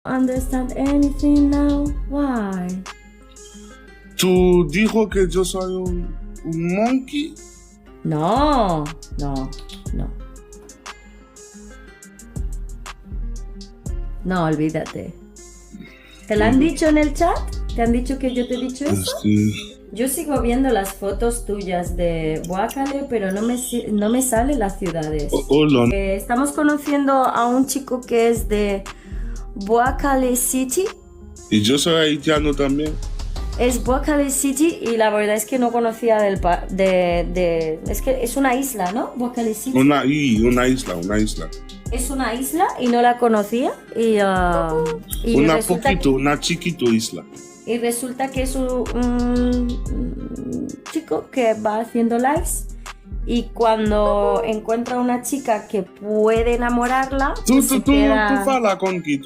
understand anything now? Why? ¿Tú dijo que yo soy un monkey? No. No, olvídate. ¿Te lo han dicho en el chat? ¿Te han dicho que yo te he dicho eso? Yo sigo viendo las fotos tuyas de Boakale, pero no me salen las ciudades. Hola. Estamos conociendo a un chico que es de Boakale City. Y yo soy haitiano también. Es Boakale City y la verdad es que no conocía es que es una isla, ¿no? Boakale City. Una isla. Es una isla y no la conocía y una chiquito isla. Y resulta que es un chico que va haciendo lives y cuando encuentra una chica que puede enamorarla, Tú habla con qui.